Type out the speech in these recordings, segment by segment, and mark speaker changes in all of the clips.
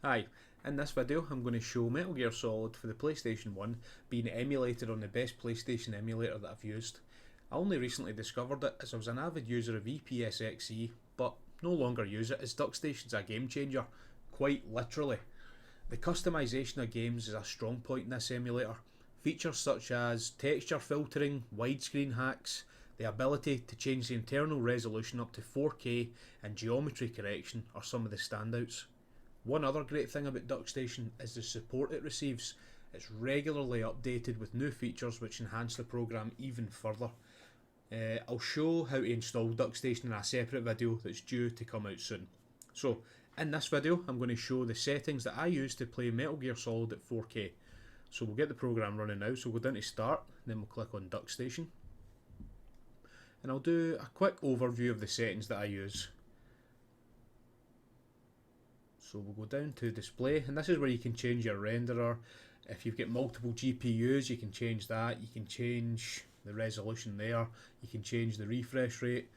Speaker 1: Hi, in this video I'm going to show Metal Gear Solid for the PlayStation 1 being emulated on the best PlayStation emulator that I've used. I only recently discovered it as I was an avid user of EPSXE, but no longer use it as Duckstation's a game changer, quite literally. The customisation of games is a strong point in this emulator. Features such as texture filtering, widescreen hacks, the ability to change the internal resolution up to 4K and geometry correction are some of the standouts. One other great thing about Duckstation is the support it receives. It's regularly updated with new features which enhance the program even further. I'll show how to install Duckstation in a separate video that's due to come out soon. So, in this video I'm going to show the settings that I use to play Metal Gear Solid at 4K. So we'll get the program running now, so we'll go down to Start, then we'll click on Duckstation. And I'll do a quick overview of the settings that I use. So we'll go down to display, and this is where you can change your renderer. If you've got multiple GPUs, you can change that. You can change the resolution there. You can change the refresh rate.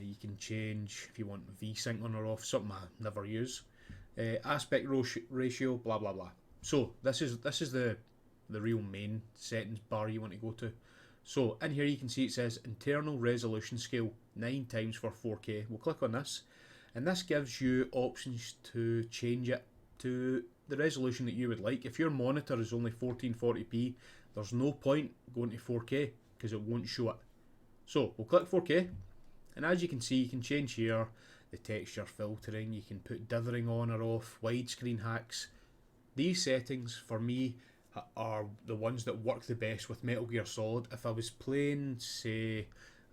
Speaker 1: You can change if you want VSync on or off, something I never use. Aspect ratio, blah blah blah. So this is the real main settings bar you want to go to. So in here you can see it says internal resolution scale 9 times for 4K. We'll click on this. And this gives you options to change it to the resolution that you would like. If your monitor is only 1440p, there's no point going to 4K because it won't show it. So we'll click 4K, and as you can see, you can change here the texture filtering, you can put dithering on or off, widescreen hacks. These settings for me are the ones that work the best with Metal Gear Solid. If I was playing, say,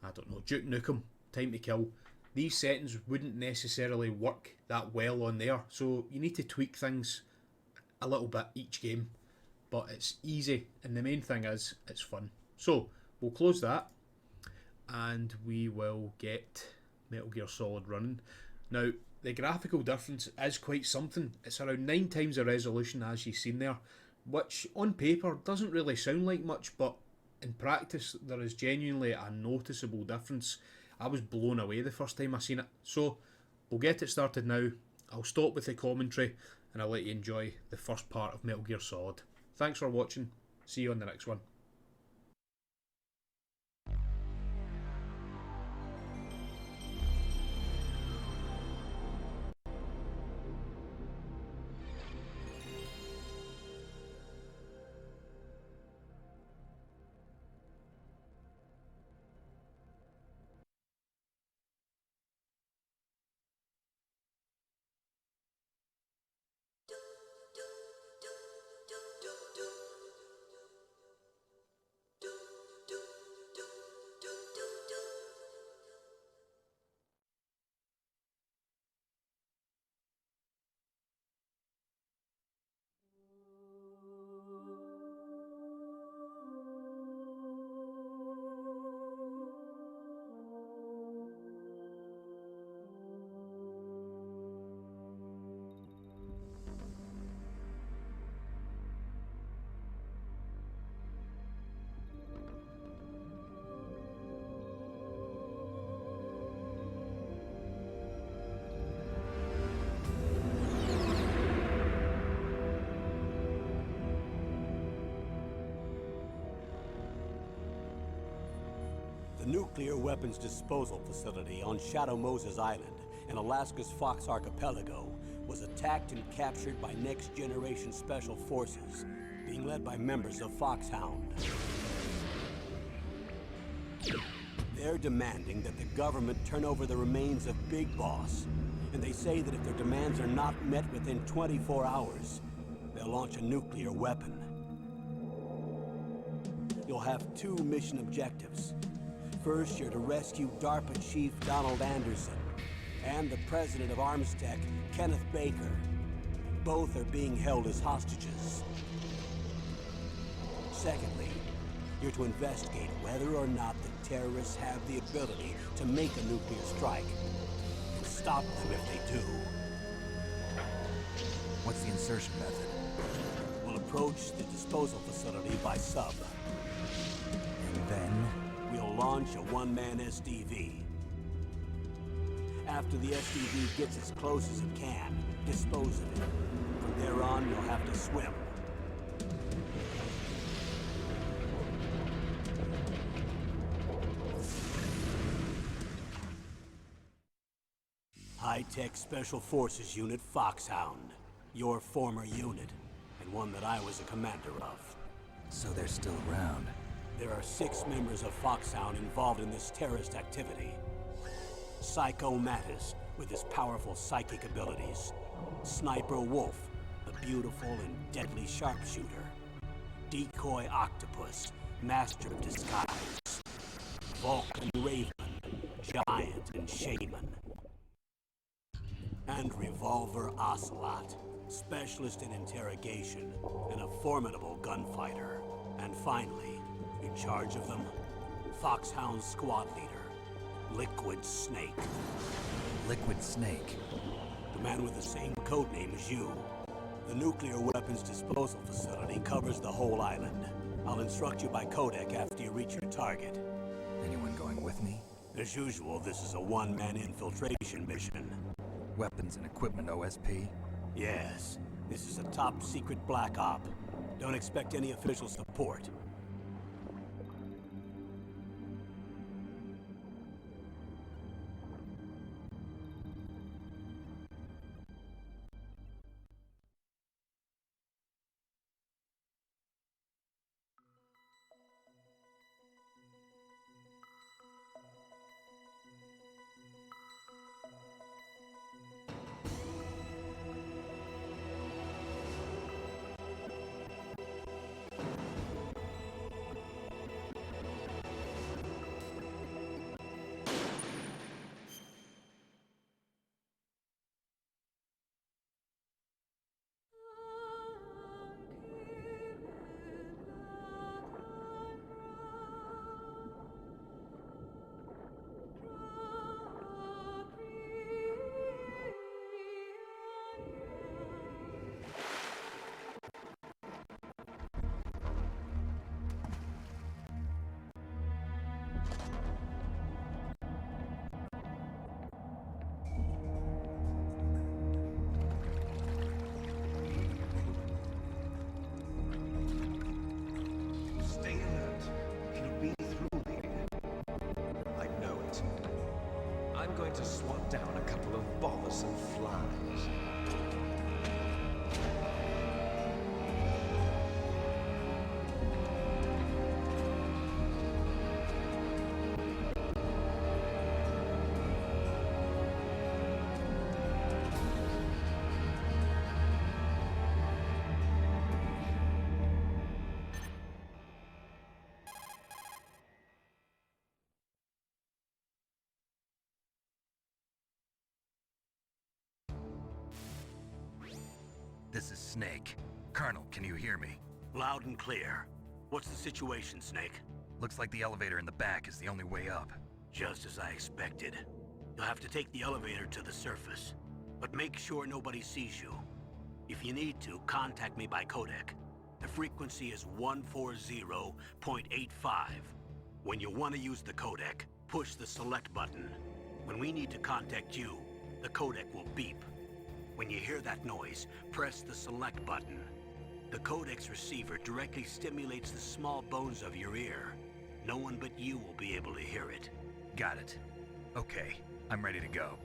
Speaker 1: I don't know, Duke Nukem, Time to Kill, these settings wouldn't necessarily work that well on there, so you need to tweak things a little bit each game, but it's easy, and the main thing is it's fun. So we'll close that and we will get Metal Gear Solid running. Now the graphical difference is quite something. It's around 9 times the resolution as you've seen there, which on paper doesn't really sound like much, but in practice there is genuinely a noticeable difference. I was blown away the first time I seen it. So we'll get it started now. I'll stop with the commentary and I'll let you enjoy the first part of Metal Gear Solid. Thanks for watching. See you on the next one.
Speaker 2: The nuclear weapons disposal facility on Shadow Moses Island in Alaska's Fox Archipelago was attacked and captured by next-generation special forces, being led by members of Foxhound. They're demanding that the government turn over the remains of Big Boss, and they say that if their demands are not met within 24 hours, they'll launch a nuclear weapon. You'll have 2 mission objectives. First, you're to rescue DARPA Chief Donald Anderson and the president of Armstech, Kenneth Baker. Both are being held as hostages. Secondly, you're to investigate whether or not the terrorists have the ability to make a nuclear strike and stop them if they do.
Speaker 3: What's the insertion method?
Speaker 2: We'll approach the disposal facility by sub.
Speaker 3: And then?
Speaker 2: We'll launch a one-man SDV. After the SDV gets as close as it can, dispose of it. From have to swim. High-tech Special Forces Unit Foxhound. Your former unit, and one that I was a commander of.
Speaker 3: So they're still around.
Speaker 2: There are 6 members of Foxhound involved in this terrorist activity. Psycho Mattis, with his powerful psychic abilities. Sniper Wolf, the beautiful and deadly sharpshooter. Decoy Octopus, master of disguise. Vulcan Raven, giant and shaman. And Revolver Ocelot, specialist in interrogation and a formidable gunfighter. And finally, in charge of them, Foxhound squad leader, Liquid Snake.
Speaker 3: Liquid Snake.
Speaker 2: The man with the same codename as you. The nuclear weapons disposal facility covers the whole island. I'll instruct you by codec after you reach your target.
Speaker 3: Anyone going with me?
Speaker 2: As usual, this is a one-man infiltration mission.
Speaker 3: Weapons and equipment OSP?
Speaker 2: Yes, this is a top-secret black op. Don't expect any official support.
Speaker 4: Going to swat down a couple of bothersome flies.
Speaker 3: This is Snake. Colonel, can you hear me?
Speaker 2: Loud and clear. What's the situation, Snake?
Speaker 3: Looks like the elevator in the back is the only way up.
Speaker 2: Just as I expected. You'll have to take the elevator to the surface. But make sure nobody sees you. If you need to, contact me by codec. The frequency is 140.85. When you want to use the codec, push the select button. When we need to contact you, the codec will beep. When you hear that noise, press the select button. The codec's receiver directly stimulates the small bones of your ear. No one but you will be able to hear it.
Speaker 3: Got it. Okay, I'm ready to go.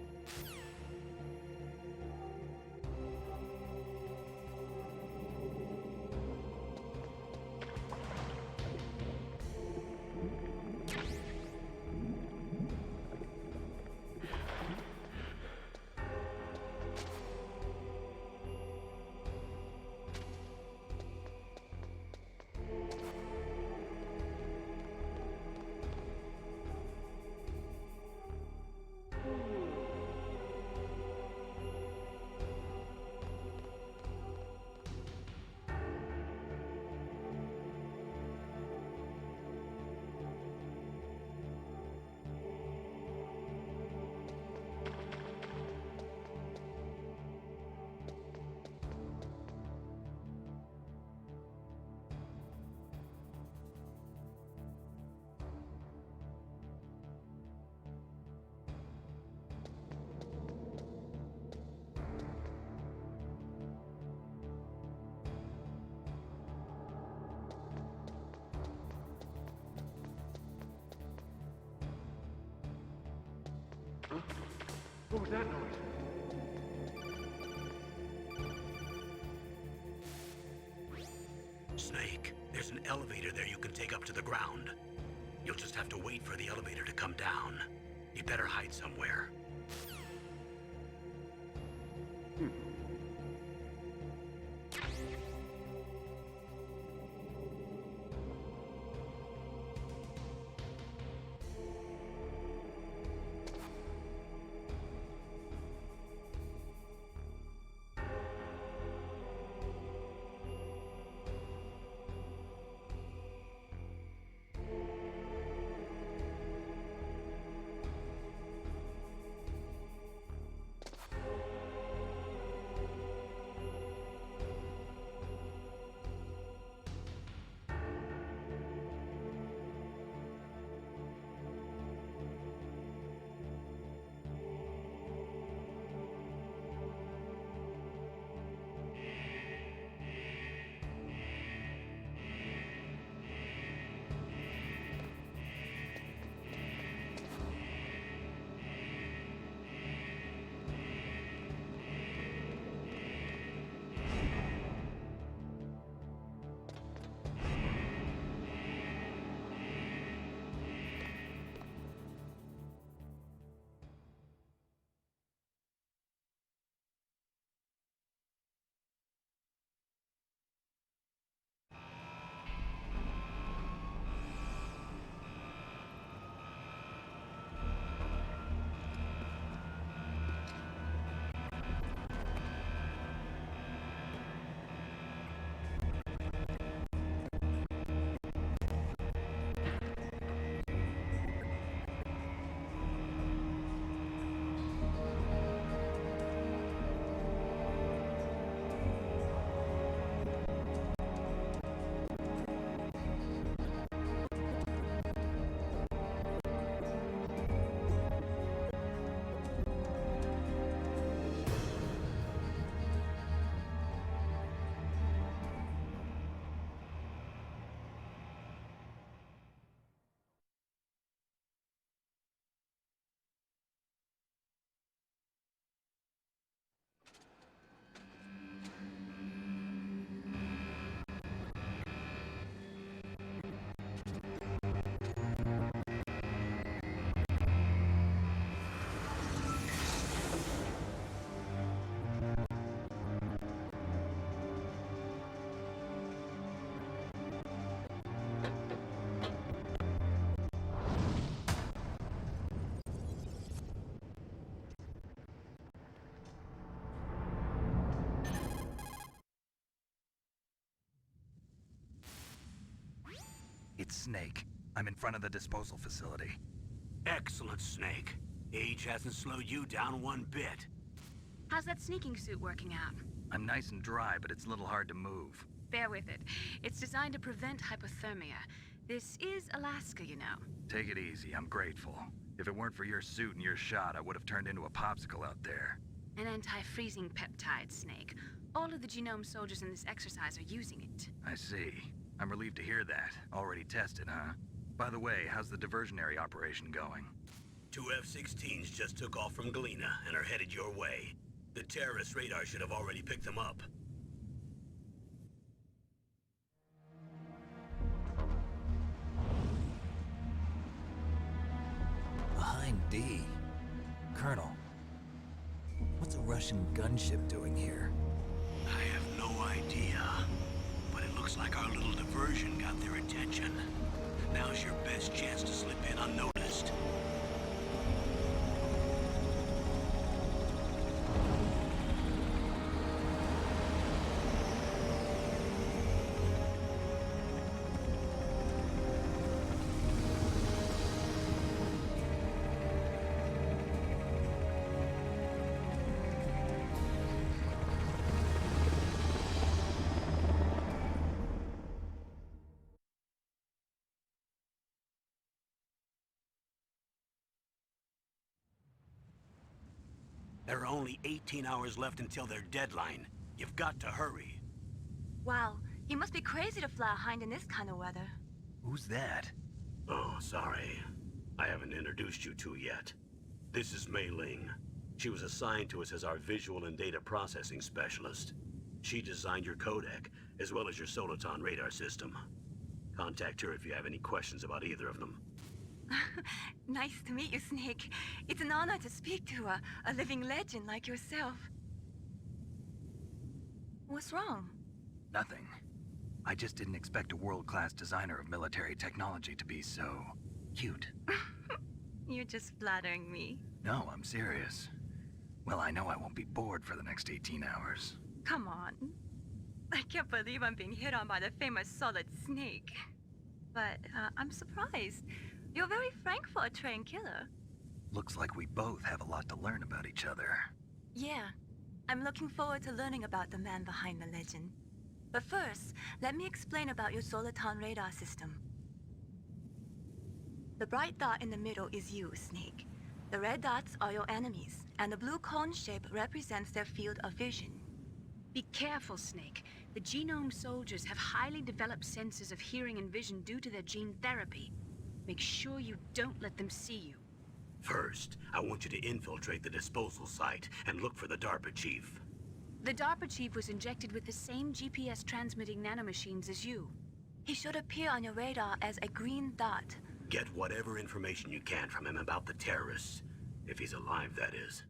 Speaker 5: was that noise?
Speaker 2: Snake, there's an elevator there you can take up to the ground. You'll just have to wait for the elevator to come down. You better hide somewhere.
Speaker 3: It's Snake. I'm in front of the disposal facility.
Speaker 2: Excellent, Snake. Age hasn't slowed you down one bit.
Speaker 6: How's that sneaking suit working out?
Speaker 3: I'm nice and dry, but it's a little hard to move.
Speaker 6: Bear with it. It's designed to prevent hypothermia. This is Alaska, you know.
Speaker 3: Take it easy, I'm grateful. If it weren't for your suit and your shot, I would have turned into a popsicle out there.
Speaker 6: An anti-freezing peptide, Snake. All of the genome soldiers in this exercise are using it.
Speaker 3: I see. I'm relieved to hear that. Already tested, huh? By the way, how's the diversionary operation going?
Speaker 2: 2 F-16s just took off from Galena and are headed your way. The terrorist radar should have already picked them up.
Speaker 3: Behind D. Colonel, what's a Russian gunship doing here?
Speaker 2: I have no idea. But it looks like our little diversion got their attention. Now's your best chance to slip in unnoticed. There are only 18 hours left until their deadline. You've got to hurry.
Speaker 6: Wow, you must be crazy to fly a hind in this kind of weather.
Speaker 3: Who's that?
Speaker 2: Oh, sorry. I haven't introduced you two yet. This is Mei Ling. She was assigned to us as our visual and data processing specialist. She designed your codec, as well as your Soliton radar system. Contact her if you have any questions about either of them.
Speaker 5: Nice to meet you, Snake. It's an honor to speak to a living legend like yourself. What's wrong?
Speaker 3: Nothing. I just didn't expect a world-class designer of military technology to be so cute.
Speaker 5: You're just flattering me.
Speaker 3: No, I'm serious. Well, I know I won't be bored for the next 18 hours.
Speaker 5: Come on. I can't believe I'm being hit on by the famous Solid Snake. But I'm surprised. You're very frank for a trained killer.
Speaker 3: Looks like we both have a lot to learn about each other.
Speaker 5: Yeah. I'm looking forward to learning about the man behind the legend. But first, let me explain about your Soliton radar system. The bright dot in the middle is you, Snake. The red dots are your enemies, and the blue cone shape represents their field of vision.
Speaker 6: Be careful, Snake. The genome soldiers have highly developed senses of hearing and vision due to their gene therapy. Make sure you don't let them see you.
Speaker 2: First, I want you to infiltrate the disposal site and look for the DARPA chief.
Speaker 6: The DARPA chief was injected with the same GPS transmitting nanomachines as you.
Speaker 5: He should appear on your radar as a green dot.
Speaker 2: Get whatever information you can from him about the terrorists. If he's alive, that is.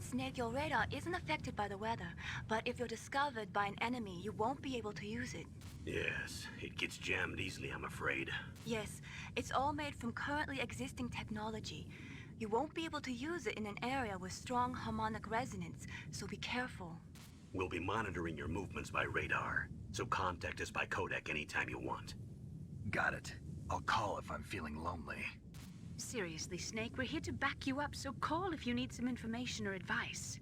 Speaker 5: Snake, your radar isn't affected by the weather, but if you're discovered by an enemy, you won't be able to use it.
Speaker 2: Yes, it gets jammed easily, I'm afraid.
Speaker 5: Yes, it's all made from currently existing technology. You won't be able to use it in an area with strong harmonic resonance, so be careful.
Speaker 2: We'll be monitoring your movements by radar, so contact us by codec anytime you want.
Speaker 3: Got it. I'll call if I'm feeling lonely.
Speaker 6: Seriously, Snake, we're here to back you up, so call if you need some information or advice.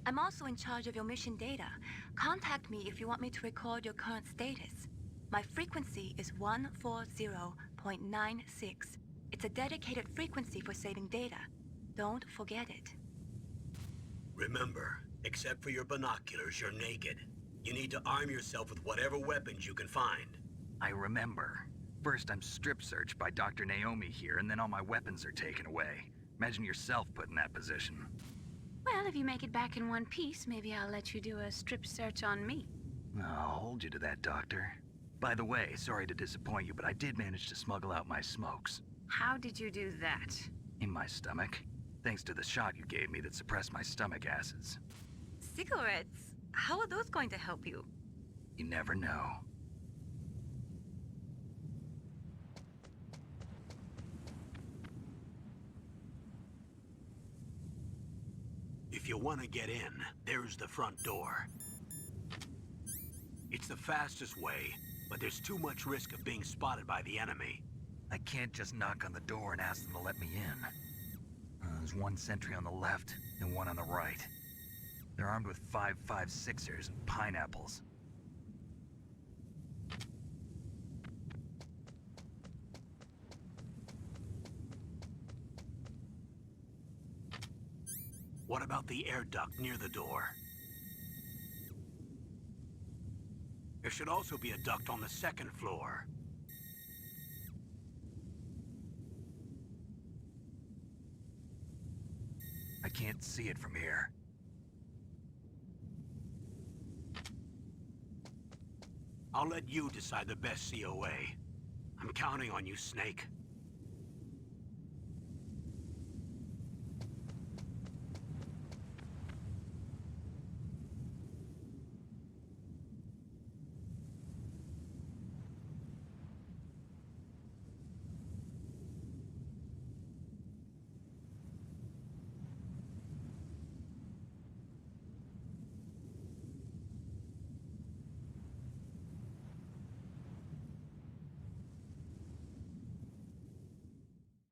Speaker 5: I'm also in charge of your mission data. Contact me if you want me to record your current status. My frequency is 140.96. It's a dedicated frequency for saving data. Don't forget it.
Speaker 2: Remember, except for your binoculars, you're naked. You need to arm yourself with whatever weapons you can find.
Speaker 3: I remember. First, I'm strip searched by Dr. Naomi here, and then all my weapons are taken away. Imagine yourself put in that position.
Speaker 6: Well, if you make it back in one piece, maybe I'll let you do a strip search on me.
Speaker 3: I'll hold you to that, Doctor. By the way, sorry to disappoint you, but I did manage to smuggle out my smokes.
Speaker 6: How did you do that?
Speaker 3: In my stomach. Thanks to the shot you gave me that suppressed my stomach acids.
Speaker 5: Cigarettes? How are those going to help you?
Speaker 3: You never know.
Speaker 2: If you want to get in, there's the front door. It's the fastest way, but there's too much risk of being spotted by the enemy.
Speaker 3: I can't just knock on the door and ask them to let me in. There's one sentry on the left and one on the right. They're armed with 5.56ers and pineapples.
Speaker 2: What about the air duct near the door? There should also be a duct on the second floor.
Speaker 3: I can't see it from here.
Speaker 2: I'll let you decide the best COA. I'm counting on you, Snake.